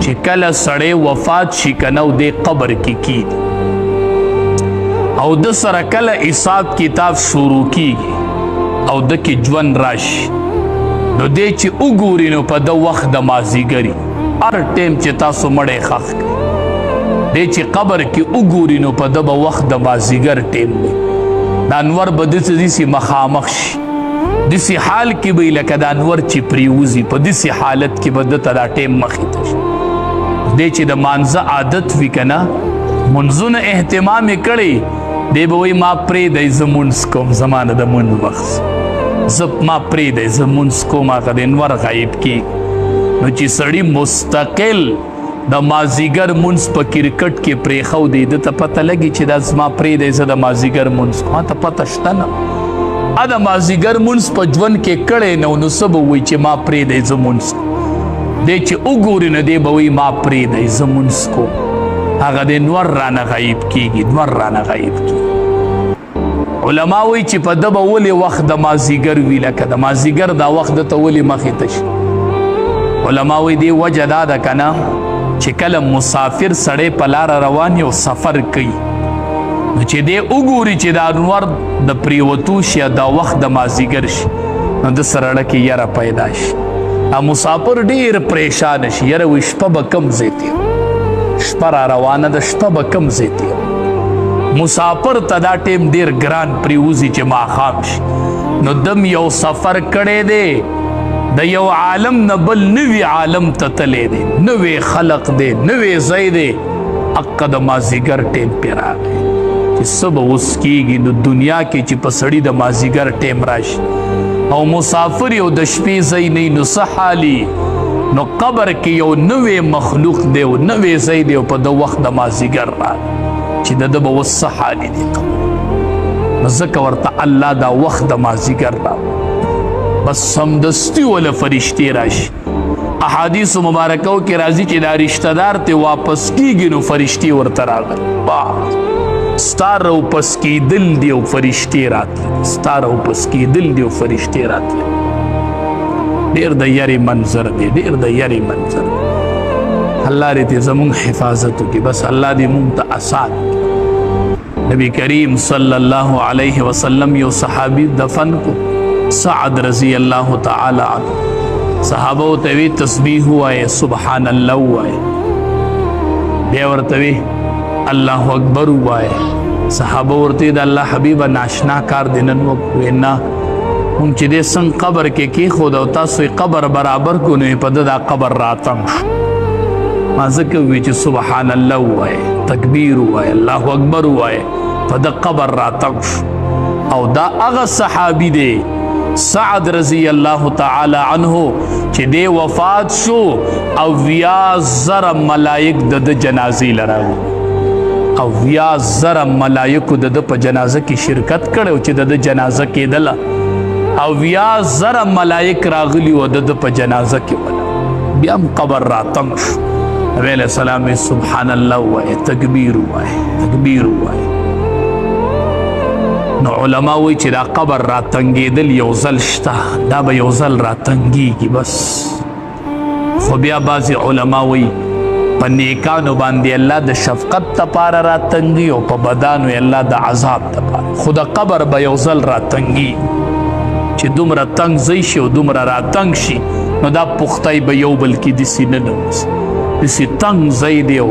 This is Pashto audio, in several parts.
چې کله سړی وفات شي کنه او دې قبر کې کیږي او د سره کله حساب کتاب شروع کیږي او د کې ژوند راشي نو دې چې وګوري نو په د وخت د مازدیګري هر ټیم چې تاسو مړی ښخ کړئ دې چې قبر کې وګوري نو په د به وخت د مازدیګر ټیم دی د انور به داسې مخامخ شي داسې حال کې به لکه د انور چې پریوزي په داسې حالت کې به دته دا ټیم مخې ته شي دې چې د مانځه عادت وي که نه منځونه اهتمام یې کړی دی به وایي ما پرېږدی زه مونځ کوم زما نه د مونځ وخت ما پرېږدی زه مونځ کوم هغه د انور غایب کېږي نو چې سړي مستقل د مازدیګر مونځ په کرکټ کې پرېښودی ده ته پته لګي چې دا زما پرېږدی زه د مازدیګر مونځ کوم ما ته پته شته نه د مازدیګر مونځ په ژوند کې کړی نو څه به وایي چې ما پرېږدی زه مونځ کوم دی چې وګوري نو دی به وایي ما پرېږدی زه مونځ کوم هغه د نور رانه غایب کېږي نور رانه غایب کېږي علما وایي چې په ده به ولې وخت د مازدیګر وي لکه د مازدیګر دا وخت دته ولې مخې ته شي علما وایي دې وجه دا ده که نه چې کله مسافر سړی په لاره روان یو سفر کوي نو چې دی وګوري چې دا انور د پریوتو شي دا وخت د مازدیګر شي نو د سره ړکې یره پیدا شي مسافر ډېر پریشان شي یره وایي شپه به کم ځای ته شپه را روانه ده شپه به کم ځای ته مسافر ته دا ټیم ډېر ګران پریوزي چې ماښام شي نو دم یو سفر کړی دی د یو عالم نه بل نوي عالم ته تللی دی نوی خلق دی نوی ځای دی حقه د مازدیګر ټیم پې راغی چې څه به اوس کېږي نو دنیا کې چې په سړي د مازدیګر ټیم راشي او مسافر یو د شپې ځای نه نو څه حالي نو قبر کې یو نوی مخلوق دی او نوی ځای دی او په د وخت د مازدیګر راغی چې د ده به اوس څه حالي دی نو ځکه ورته الله دا وخت د مازدیګر راغی بس سمدستی ولا فرشتې راشي احادیث مبارکو کې راځي چې دا رشتہ دار ته واپس کیږي نو فرشتې ورته راغلي ستا راوپس کېدل دی او فرشتې راتلې ستا راوپس کېدل دی او فرشتې راتلې ډېر د یارې منظر دی ډېر د یارې منظر دی الله دې زمونږ حفاظت وکړي بس الله دې مونږ ته آسان کړي نبی کریم صلی الله علیه وسلم یو صحابي دفن کو سعد رضی اللہ تعالی عنہ صحابہ توی تسبیح ہوئے سبحان اللہ ہوئے بیا ورتوی اللہ اکبر ہوئے صحابہ ورتی دا اللہ حبیب ناشنا کار دینن وینا ہم چی دے سنگ قبر کے خود او تاسوی قبر برابر کو نوی پا دا قبر راتم ما ذکر ہوئی چی سبحان اللہ ہوئے تکبیر ہوئے اللہ اکبر ہوئے پا دا قبر راتم او دا اغا صحابی دے سعد رضی اللہ تعالی عنہ چې دی وفات شو او 20,000 ملائک د جنازې لراغلي او 20,000 ملائکو د په جنازه کې شرکت کړو چې د جنازه کېدله او 20,000 ملائک راغلي و د په جنازه کې ولا بیا هم قبر راتم شو نبی علیہ السلام سبحان الله وایي تکبیر وایي تکبیر وایي نو علما وی چې دا قبر را تنګېدل یو ځل شته دا به یو ځل را تنګېږي بس خو بیا بعضې علما وی په نیکانو باندې الله د شفقت دپاره را تنګي او په بدانو الله د عذاب دپاره خو د قبر به یو ځل را تنګي چې دومره تنګ ځای شي او دومره را تنګ شي نو دا پختی به یو بل کې داسې نه نوځي داسې تنګ ځای دی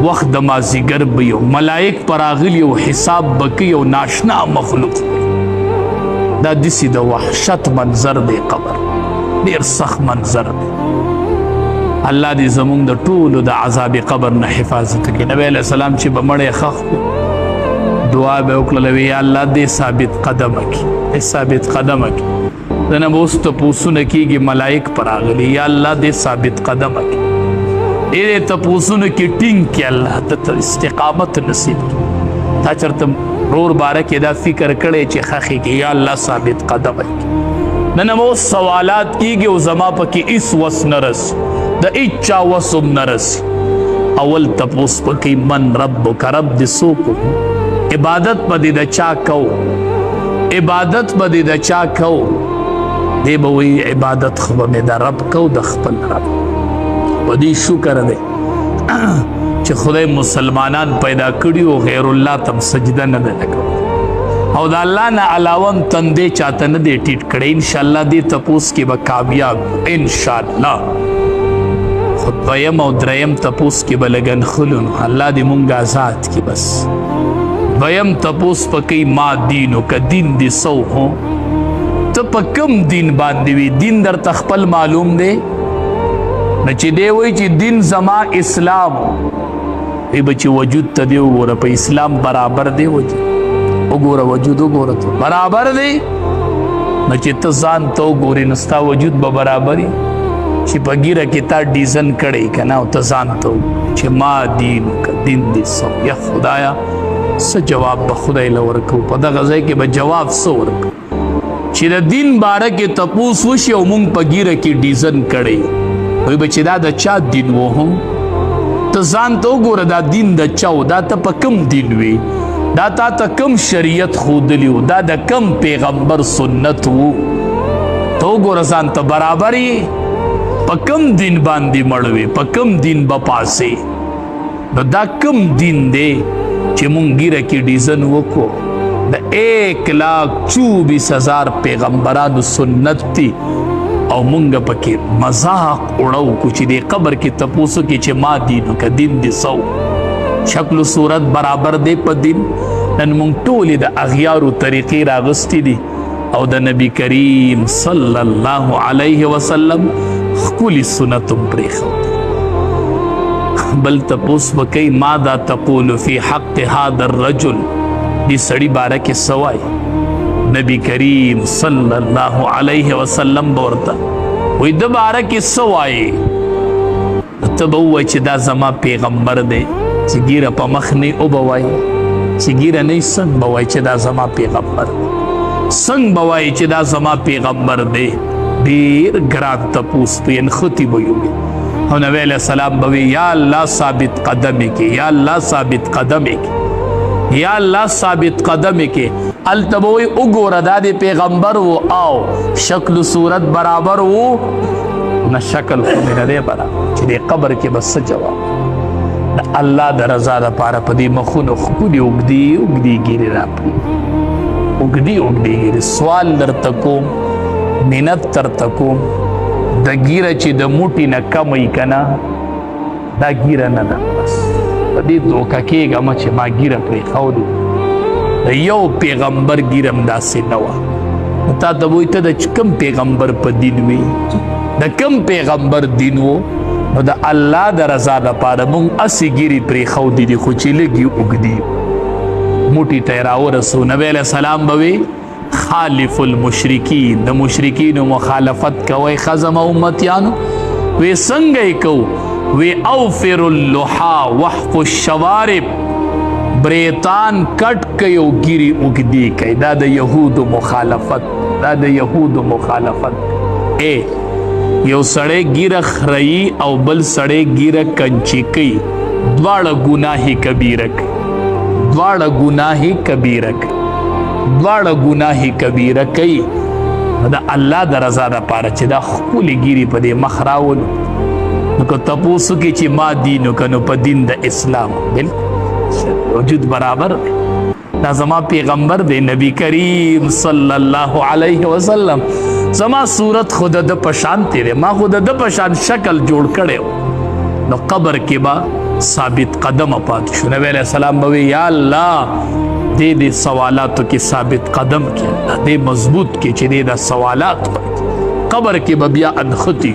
وقت د مازدیګر به یو ملائک پر راغلي او حساب به کوي او ناشنا مخلوق دا داسې د وحشت منظر دی قبر ډېر سخت منظر دی الله دې زمونږ د ټولو د عذاب قبر نه حفاظت کړي نبی علیه السلام چې به مړی ښخ دعا به وکړله وی یا الله دې ثابت قدمه کړي دې ثابت قدمه کړي دنه به اوس تپوسونه کېږي ملائک پر راغلي یا الله دې ثابت قدمه کړي ډېرې تپوسونو کې ټینګ کړي الله ته استقامت نصیب کړي تا چېرته ورور باره کې دا فکر کړی چې ښخې کې یا الله ثابت قدمه کړي نن به اوس سوالات کېږي او زما پکې هېڅ وس نه رسي د هېچا وس هم نه رسي اول تپوس پکې من ربک رب دې څوک عبادت به دې د چا کوو عبادت به دې د چا کوو دی به وایي عبادت خو به مې د رب کوو د خپل رب ودی شکر دی چې خدای مسلمانان پیدا کړي او غیر الله تم سجده نه ده لګولې او د الله نه علاوه هم تندې چاته نه دی ټیټ کړی انشاءالله دې تپوس کې به کامیاب انشاءالله. خو دویم او دریم تپوس کې به لګن خلو نو الله دې مونږ آزاد کړي. بس دویم تپوس په کوي ما دینو که دین دې سو هو ته په کوم دین باندې وي دین درته خپل معلوم دی نه چې دی وایي چې دین زما اسلام ای بچی وجود ته دی وګوره په اسلام برابر دی وګوره وجود وګوره ته برابر دی نو چې ته ځان ته وګورې نو ستا وجود به برابر وي چې په ګیره کې تا ډیزن کړی که نه او ته ځان ته وګورې چې ما دین که دین دې سو یا خدایا څه جواب به خدای له ورکوو په دغه ځای کې به جواب څه ورکوو چې د دین باره کې تپوس وشي او موږ په ګیره کې ډیزن کړی وایي به چې دا د چا دین و هم ته ځان ته وګوره دا دین د چا و دا ته په کوم دین وي دا تا ته کوم شریعت ښودلی و دا د کوم پیغمبر سنت و ته وګوره ځان ته برابر یې په کوم دین باندې مړ وې په کوم دین به پاسې نو دا کوم دین دی چې مونږ ګیره کې ډیزن وکړو د 1,24,000 پیغمبرانو سنت دی او مونږ پکې مذاق اړو کو چې د قبر کې تپوسو کې چې ما دینو که دین دې سو شکل و صورت برابر دی په دین نن مونږ ټولې د اغیارو طریقې راغستې دي او د نبی کریم صلی الله علیه وسلم ښکلي سنت هم پرېښودي. بل تپوس وکوي ماذا تقول فی حق هذا الرجل دې سړي باره کې څه وایي نبی کریم صلی الله علیه وسلم به ورته وایي د باره کې څه وایي ته به ووایي چې دا زما پیغمبر دی چې ګیره په مخ نه او به وایي چې ګیره نه څنګه به وایي چې دا زما پیغمبر دی څنګه به وایي چې دا زما پیغمبر دی ډېر ګران تپوس په نښتې به یو او نبی علیه السلام به وي یا الله ثابت قدمې کې یا الله ثابت قدمې کې یا الله ثابت قدمې کې هلته به وایي وګوره دا د پیغمبر و او شکل صورت برابر و نه شکل خو مې نه دی برابر چې د قبر کې به څه جواب د الله د رضا دپاره په دې مخونو ښکلي اوږدې اوږدې ګیرې راپرېږدي اوږدې اوږدې ګیرې سوال درته کوم منت درته کوم د ګیره چې د موټي نه کم وي که نه دا ګیره نه ده بس په دې دوکه کېږه مه چې ما ګیره پرېښودې د یو پیغمبر ګیره هم داسې نه وه نو تا ته به وایي ته د کوم پیغمبر په دین وي د کوم پیغمبر دین و نو د الله د رضا دپاره مونږ هسې ګیرې پرېښودې دي خو چې لږ یې اوږدي موټي ته یې راورسو نبی علیه السلام به وي خالف المشرکین د مشرکینو مخالفت کوئ خزم امتیانو وی څنګه یې کوو وی اوفر اللحا وحف الشوارب بریتان کټ کوي او ګیرې اوږدې کوي دا د یهودو مخالفت دا د یهودو مخالفت یو سړی ګیره خريي او بل سړی ګیره کنچي کوي دواړه ګناهي کبیره کوي دواړه ګناهي کبیره کوي دواړه ګناهي کبیره کوي د الله د رضا دپاره چې دا ښکلې ګیرې په دې مخ راولو نو که تپوس وکړي چې ما دین وکړه نو په دین د اسلام بالکل وجود برابر دی دا زما پیغمبر دی نبی کریم صلی الله علیه وسلم زما صورت خود د پشان تیرے ما خود د پشان شکل جوړ کړی نو قبر کې با ثابت قدم پات شو نبی علیہ السلام به یا الله دې سوالاتو کې ثابت قدم کې دې مضبوط کې چې دې دا سوالات قبر کې به بیا انختی